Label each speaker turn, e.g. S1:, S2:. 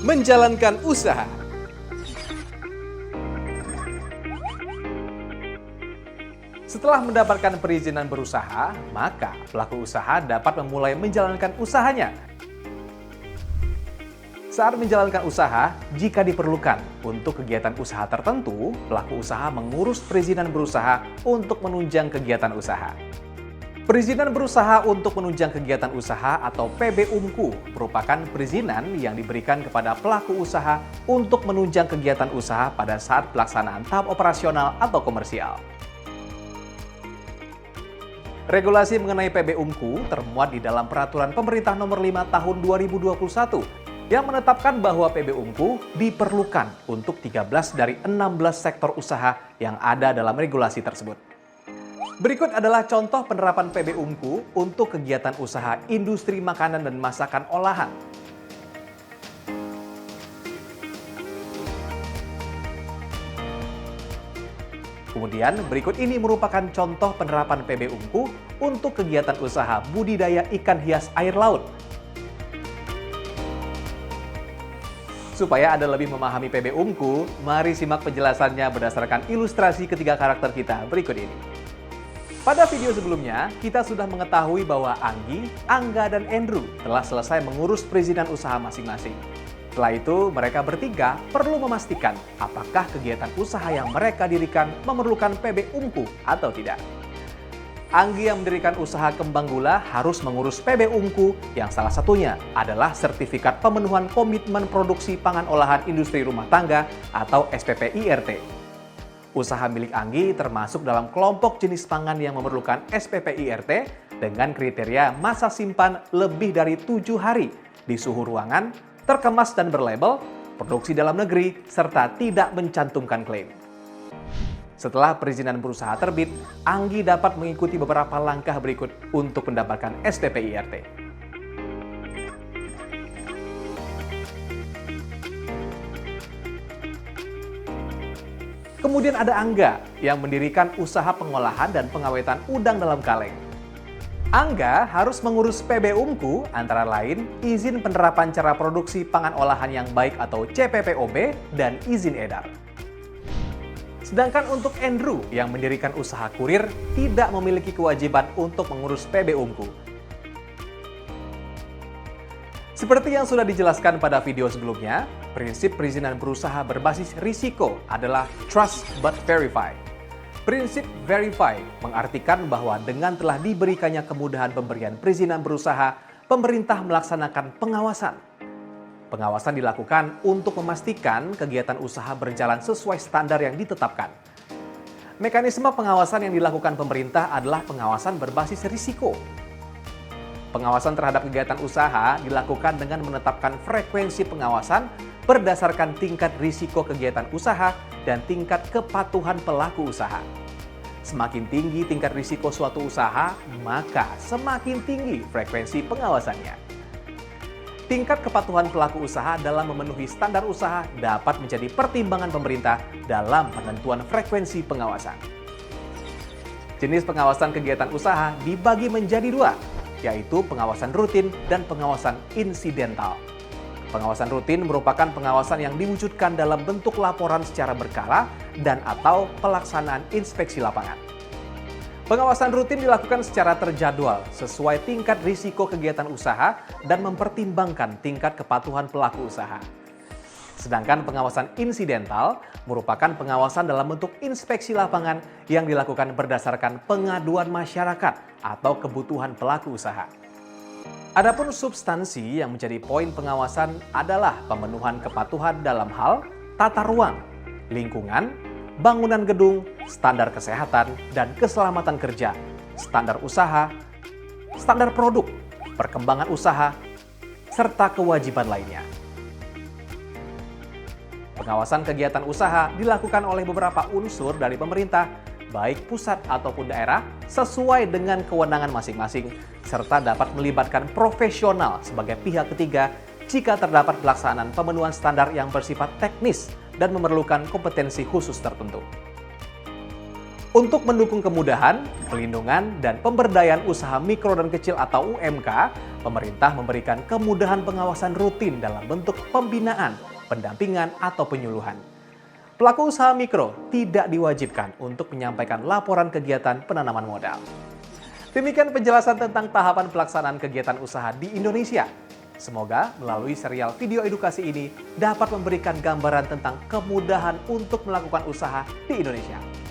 S1: menjalankan usaha. Setelah mendapatkan perizinan berusaha, maka pelaku usaha dapat memulai menjalankan usahanya. Saat menjalankan usaha, jika diperlukan untuk kegiatan usaha tertentu, pelaku usaha mengurus perizinan berusaha untuk menunjang kegiatan usaha. Perizinan berusaha untuk menunjang kegiatan usaha atau PB-UMKU merupakan perizinan yang diberikan kepada pelaku usaha untuk menunjang kegiatan usaha pada saat pelaksanaan tahap operasional atau komersial. Regulasi mengenai PB-UMKU termuat di dalam Peraturan Pemerintah Nomor 5 Tahun 2021 yang menetapkan bahwa PB-UMKU diperlukan untuk 13 dari 16 sektor usaha yang ada dalam regulasi tersebut. Berikut adalah contoh penerapan PB-UMKU untuk kegiatan usaha industri makanan dan masakan olahan. Kemudian berikut ini merupakan contoh penerapan PB-UMKU untuk kegiatan usaha budidaya ikan hias air laut. Supaya Anda lebih memahami PB-UMKU, mari simak penjelasannya berdasarkan ilustrasi ketiga karakter kita berikut ini. Pada video sebelumnya, kita sudah mengetahui bahwa Anggi, Angga, dan Andrew telah selesai mengurus perizinan usaha masing-masing. Setelah itu, mereka bertiga perlu memastikan apakah kegiatan usaha yang mereka dirikan memerlukan PB-UMKU atau tidak. Anggi yang mendirikan usaha kembang gula harus mengurus PB-UMKU yang salah satunya adalah Sertifikat Pemenuhan Komitmen Produksi Pangan Olahan Industri Rumah Tangga atau SPP-IRT. Usaha milik Anggi termasuk dalam kelompok jenis pangan yang memerlukan SPP-IRT dengan kriteria masa simpan lebih dari 7 hari di suhu ruangan, terkemas dan berlabel, produksi dalam negeri, serta tidak mencantumkan klaim. Setelah perizinan berusaha terbit, Anggi dapat mengikuti beberapa langkah berikut untuk mendapatkan SPP-IRT. Kemudian ada Angga yang mendirikan usaha pengolahan dan pengawetan udang dalam kaleng. Angga harus mengurus PB-UMKU antara lain izin penerapan cara produksi pangan olahan yang baik atau CPPOB dan izin edar. Sedangkan untuk Andrew yang mendirikan usaha kurir tidak memiliki kewajiban untuk mengurus PB-UMKU. Seperti yang sudah dijelaskan pada video sebelumnya, prinsip perizinan berusaha berbasis risiko adalah trust but verify. Prinsip verify mengartikan bahwa dengan telah diberikannya kemudahan pemberian perizinan berusaha, pemerintah melaksanakan pengawasan. Pengawasan dilakukan untuk memastikan kegiatan usaha berjalan sesuai standar yang ditetapkan. Mekanisme pengawasan yang dilakukan pemerintah adalah pengawasan berbasis risiko. Pengawasan terhadap kegiatan usaha dilakukan dengan menetapkan frekuensi pengawasan berdasarkan tingkat risiko kegiatan usaha dan tingkat kepatuhan pelaku usaha. Semakin tinggi tingkat risiko suatu usaha, maka semakin tinggi frekuensi pengawasannya. Tingkat kepatuhan pelaku usaha dalam memenuhi standar usaha dapat menjadi pertimbangan pemerintah dalam penentuan frekuensi pengawasan. Jenis pengawasan kegiatan usaha dibagi menjadi dua, yaitu pengawasan rutin dan pengawasan insidental. Pengawasan rutin merupakan pengawasan yang diwujudkan dalam bentuk laporan secara berkala dan atau pelaksanaan inspeksi lapangan. Pengawasan rutin dilakukan secara terjadwal sesuai tingkat risiko kegiatan usaha dan mempertimbangkan tingkat kepatuhan pelaku usaha. Sedangkan pengawasan insidental merupakan pengawasan dalam bentuk inspeksi lapangan yang dilakukan berdasarkan pengaduan masyarakat atau kebutuhan pelaku usaha. Adapun substansi yang menjadi poin pengawasan adalah pemenuhan kepatuhan dalam hal tata ruang, lingkungan, bangunan gedung, standar kesehatan dan keselamatan kerja, standar usaha, standar produk, perkembangan usaha, serta kewajiban lainnya. Pengawasan kegiatan usaha dilakukan oleh beberapa unsur dari pemerintah, baik pusat ataupun daerah, sesuai dengan kewenangan masing-masing, serta dapat melibatkan profesional sebagai pihak ketiga jika terdapat pelaksanaan pemenuhan standar yang bersifat teknis dan memerlukan kompetensi khusus tertentu. Untuk mendukung kemudahan, pelindungan, dan pemberdayaan usaha mikro dan kecil atau UMK, pemerintah memberikan kemudahan pengawasan rutin dalam bentuk pembinaan, pendampingan, atau penyuluhan. Pelaku usaha mikro tidak diwajibkan untuk menyampaikan laporan kegiatan penanaman modal. Demikian penjelasan tentang tahapan pelaksanaan kegiatan usaha di Indonesia. Semoga melalui serial video edukasi ini dapat memberikan gambaran tentang kemudahan untuk melakukan usaha di Indonesia.